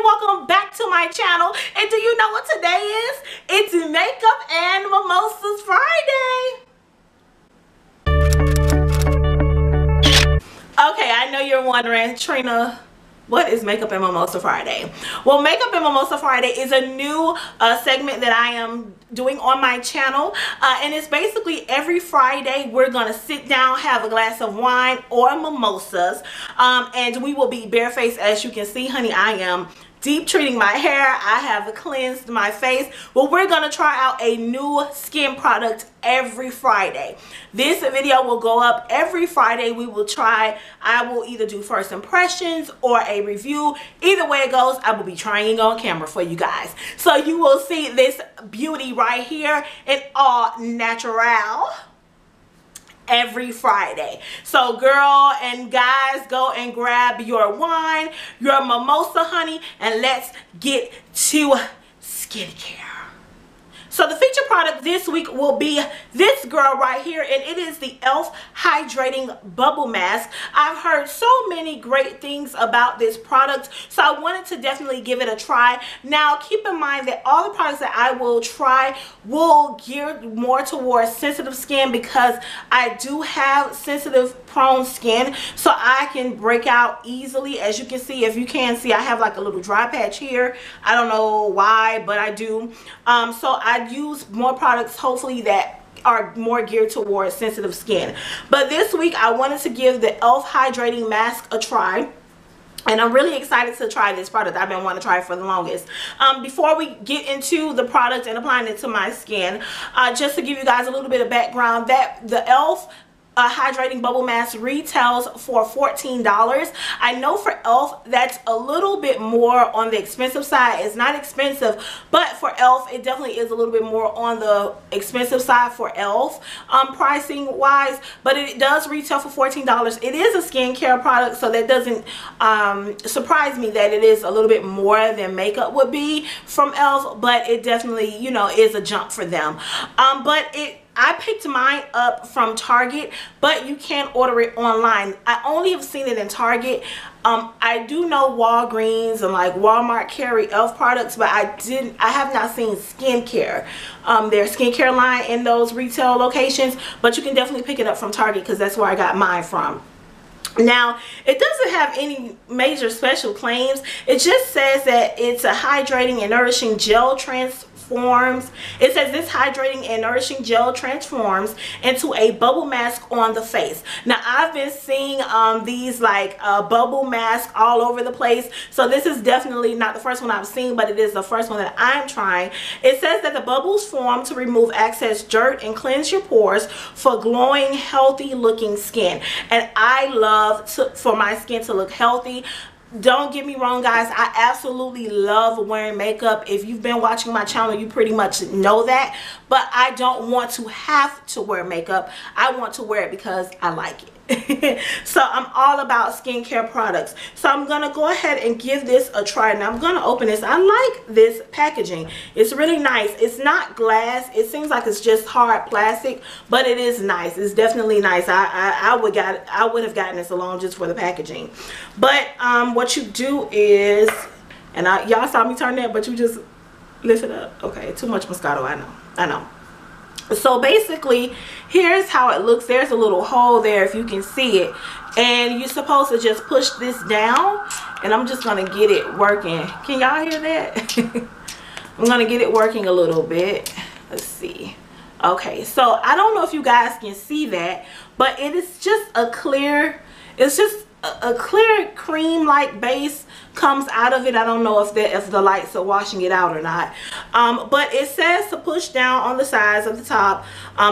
and welcome back to my channel. And do you know what today is? It's Makeup and Mimosas Friday. Okay, I know you're wondering, Trina, what is Makeup and Mimosa Friday? Well, Makeup and Mimosa Friday is a new segment that I am doing on my channel, and it's basically every Friday we're gonna sit down, have a glass of wine or mimosas, and we will be barefaced. As you can see, honey, I am deep treating my hair. I have cleansed my face. Well, we're gonna try out a new skin product every Friday. This video will go up every Friday. We will try, I will either do first impressions or a review. Either way it goes, I will be trying it on camera for you guys. So you will see this beauty right here in all natural every Friday. So girl and guys, go and grab your wine, your mimosa, honey, and let's get to skincare. So the featured product this week will be this girl right here, and it is the e.l.f. Hydrating Bubble Mask. I've heard so many great things about this product, so I wanted to definitely give it a try. Now, keep in mind that all the products that I will try will gear more towards sensitive skin, because I do have sensitive prone skin, so I can break out easily. As you can see, if you can see, I have like a little dry patch here. I don't know why, but I do. So I use more products hopefully that are more geared towards sensitive skin. But this week I wanted to give the e.l.f. Hydrating Mask a try. And I'm really excited to try this product. I've been wanting to try it for the longest. Before we get into the product and applying it to my skin, just to give you guys a little bit of background, that the e.l.f. Hydrating Bubble Mask retails for $14. I know for e.l.f. that's a little bit more on the expensive side. It's not expensive, but for e.l.f. it definitely is a little bit more on the expensive side for e.l.f. Pricing wise, but it does retail for $14. It is a skincare product, so that doesn't surprise me that it is a little bit more than makeup would be from e.l.f., but it definitely, you know, is a jump for them. I picked mine up from Target, but you can order it online. I only have seen it in Target. I do know Walgreens and like Walmart carry e.l.f. products, but I have not seen skincare, their skincare line in those retail locations, but you can definitely pick it up from Target, because that's where I got mine from. Now, it doesn't have any major special claims. It just says that it's a hydrating and nourishing gel transforms. It says this hydrating and nourishing gel transforms into a bubble mask on the face. Now, I've been seeing these like bubble masks all over the place, so this is definitely not the first one I've seen, but it is the first one that I'm trying. It says that the bubbles form to remove excess dirt and cleanse your pores for glowing, healthy looking skin. And I love for my skin to look healthy. Don't get me wrong, guys, I absolutely love wearing makeup. If you've been watching my channel, you pretty much know that. But I don't want to have to wear makeup. I want to wear it because I like it. So I'm all about skincare products. So I'm going to go ahead and give this a try. Now I'm going to open this. I like this packaging. It's really nice. It's not glass. It seems like it's just hard plastic, but it is nice. It's definitely nice. I would have gotten this alone just for the packaging. But what you do is, and y'all saw me turn that, but you just lift it up. Okay, too much Moscato. I know. So basically, here's how it looks. There's a little hole there if you can see it, and you're supposed to just push this down, and I'm just gonna get it working. Can y'all hear that? I'm gonna get it working a little bit. Let's see. Okay, so I don't know if you guys can see that, but it is just a clear, it's just a clear cream like base comes out of it. I don't know if the lights are washing it out or not, but it says to push down on the sides of the top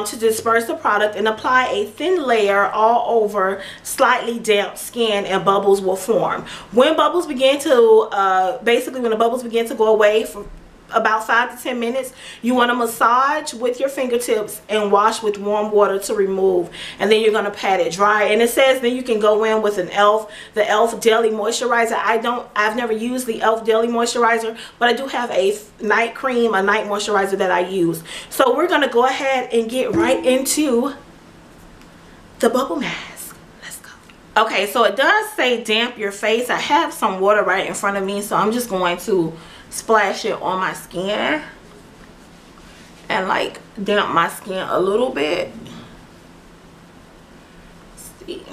to disperse the product and apply a thin layer all over slightly damp skin, and bubbles will form. When bubbles begin to basically when the bubbles begin to go away for about 5 to 10 minutes, you want to massage with your fingertips and wash with warm water to remove, and then you're going to pat it dry. And it says then you can go in with an e.l.f. the e.l.f. Daily Moisturizer. I've never used the e.l.f. Daily Moisturizer, but I do have a night cream, a night moisturizer that I use. So we're going to go ahead and get right into the bubble mask. Let's go. Okay, so it does say damp your face. I have some water right in front of me, so I'm just going to splash it on my skin and like damp my skin a little bit. Let's see.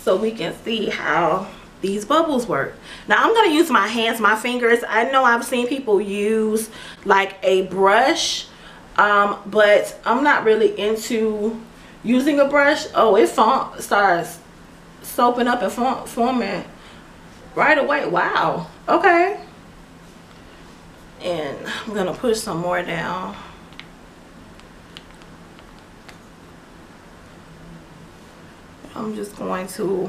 So we can see how these bubbles work. Now I'm going to use my hands, my fingers. I know I've seen people use like a brush, but I'm not really into using a brush. Oh, it starts soaping up and forming right away. Wow. Okay. And I'm gonna push some more down. I'm just going to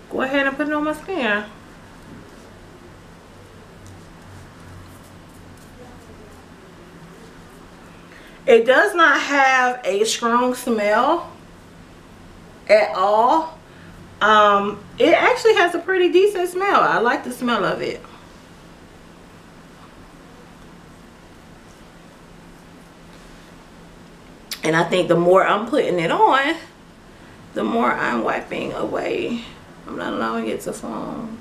go ahead and put it on my skin. It does not have a strong smell at all. It actually has a pretty decent smell. I like the smell of it. And I think the more I'm putting it on, the more I'm wiping away. I'm not allowing it to foam.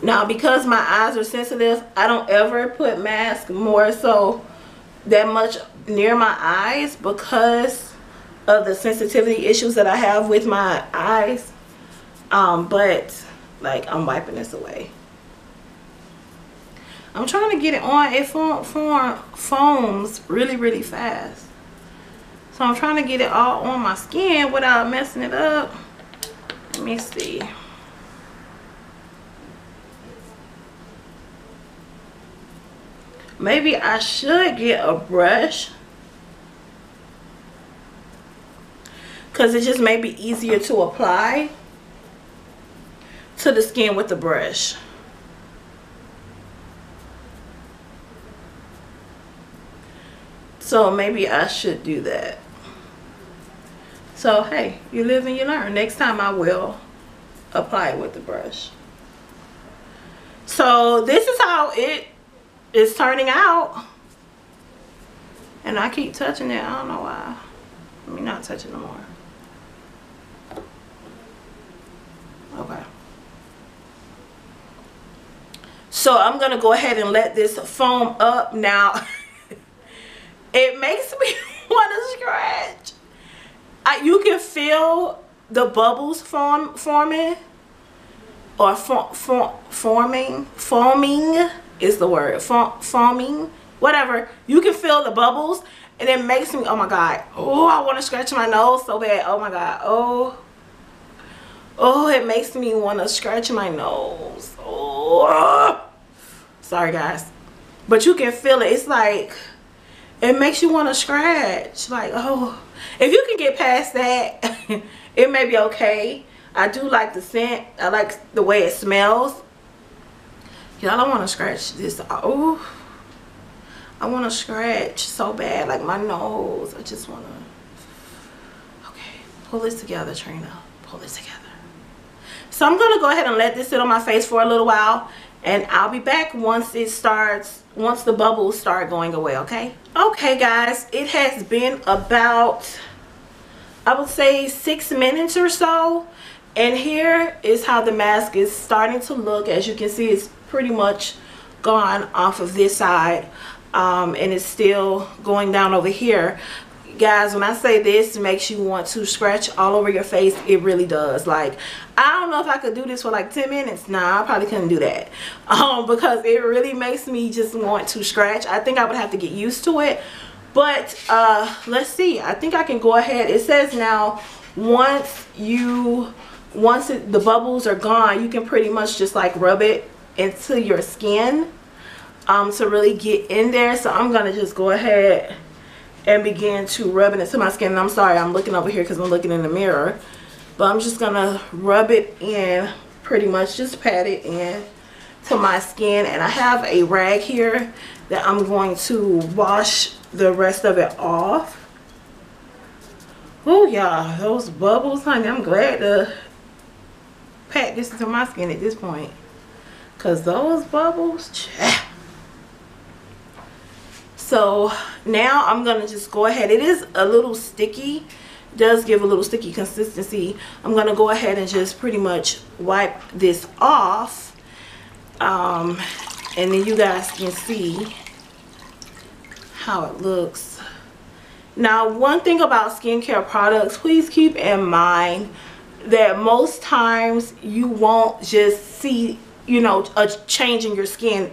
Now, because my eyes are sensitive, I don't ever put mask more so that much near my eyes because of the sensitivity issues that I have with my eyes. But like, I'm wiping this away. I'm trying to get it on. It foams really, really fast. So I'm trying to get it all on my skin without messing it up. Let me see. Maybe I should get a brush, because it just may be easier to apply to the skin with the brush. So maybe I should do that. So hey, you live and you learn. Next time I will apply it with the brush. So this is how it is turning out. And I keep touching it. I don't know why. Let me not touch it no more. Okay. So I'm going to go ahead and let this foam up now. It makes me want to scratch. You can feel the bubbles forming, or forming is the word. Foaming, whatever. You can feel the bubbles, and it makes me, oh my God. Oh, I want to scratch my nose so bad. Oh my God. Oh, it makes me want to scratch my nose. Oh, sorry guys, but you can feel it. It's like, it makes you want to scratch. Like, oh, if you can get past that, it may be okay. I do like the scent. I like the way it smells. Y'all, I want to scratch this. Oh, I want to scratch so bad, like my nose. I just want to. Okay, pull this together, Trina. Pull this together. So I'm gonna go ahead and let this sit on my face for a little while, and I'll be back once the bubbles start going away. Okay. Okay guys, it has been about, I would say, 6 minutes or so, and here is how the mask is starting to look. As you can see, it's pretty much gone off of this side, and it's still going down over here. Guys, when I say this makes you want to scratch all over your face, it really does. Like, I don't know if I could do this for like 10 minutes. Nah, I probably couldn't do that, because it really makes me just want to scratch. I think I would have to get used to it, but let's see. I think I can go ahead. It says now once the bubbles are gone, you can pretty much just like rub it into your skin to really get in there. So I'm gonna just go ahead and begin to rub it into my skin. And I'm sorry, I'm looking over here because I'm looking in the mirror, but I'm just gonna rub it in, pretty much just pat it in to my skin. And I have a rag here that I'm going to wash the rest of it off. Oh y'all, those bubbles, honey, I'm glad to pat this into my skin at this point, because those bubbles, So now I'm gonna just go ahead. It is a little sticky, does give a little sticky consistency. I'm gonna go ahead and just pretty much wipe this off, and then you guys can see how it looks. Now, one thing about skincare products, please keep in mind that most times you won't just see, you know, a change in your skin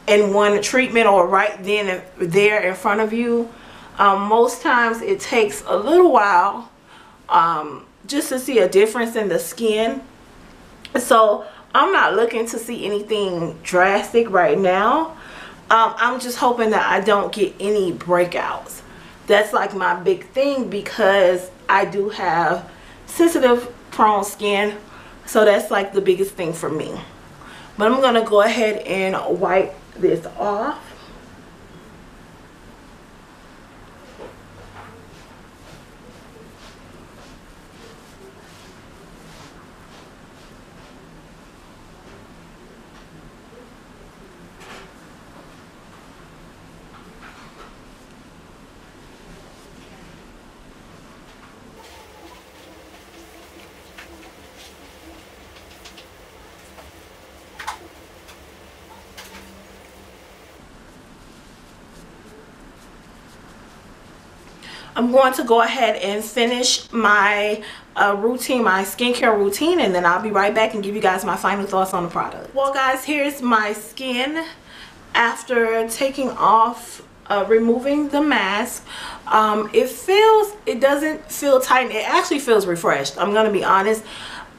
in one treatment or right then and there in front of you. Most times it takes a little while just to see a difference in the skin. So I'm not looking to see anything drastic right now. I'm just hoping that I don't get any breakouts. That's like my big thing, because I do have sensitive, prone skin. So that's like the biggest thing for me. But I'm gonna go ahead and wipe this off. I'm going to go ahead and finish my routine, my skincare routine, and then I'll be right back and give you guys my final thoughts on the product. Well guys, here's my skin after taking off, removing the mask. It doesn't feel tight. It actually feels refreshed. I'm gonna be honest.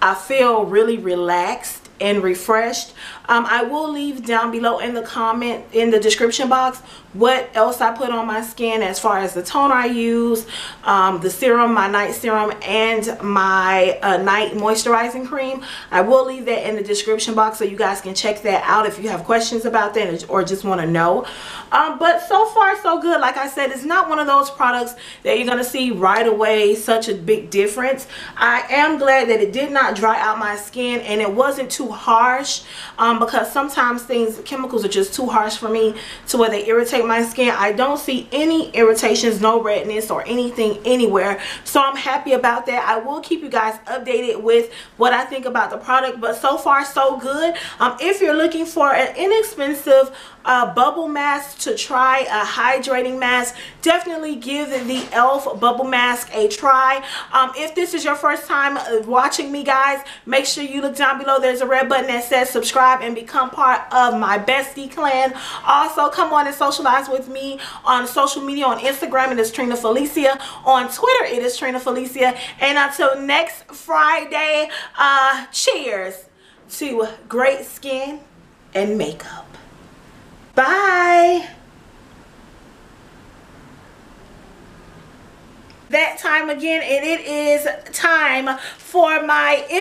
I feel really relaxed and refreshed. I will leave down below in the description box what else I put on my skin, as far as the toner I use, the serum, my night serum, and my night moisturizing cream. I will leave that in the description box so you guys can check that out if you have questions about that or just want to know. But so far so good. Like I said, it's not one of those products that you're going to see right away such a big difference. I am glad that it did not dry out my skin and it wasn't too harsh, because sometimes chemicals are just too harsh for me to where they irritate my skin. I don't see any irritations, no redness or anything anywhere, so I'm happy about that. I will keep you guys updated with what I think about the product, but so far so good. If you're looking for an inexpensive bubble mask to try, a hydrating mask, definitely give the e.l.f. bubble mask a try. If this is your first time watching me, guys, make sure you look down below. There's a red button that says subscribe and become part of my bestie clan. Also, come on and socialize with me on social media. On Instagram, it is Trina Felicia. On Twitter, it is Trina Felicia. And until next Friday, cheers to great skin and makeup. Bye. That time again, and it is time for my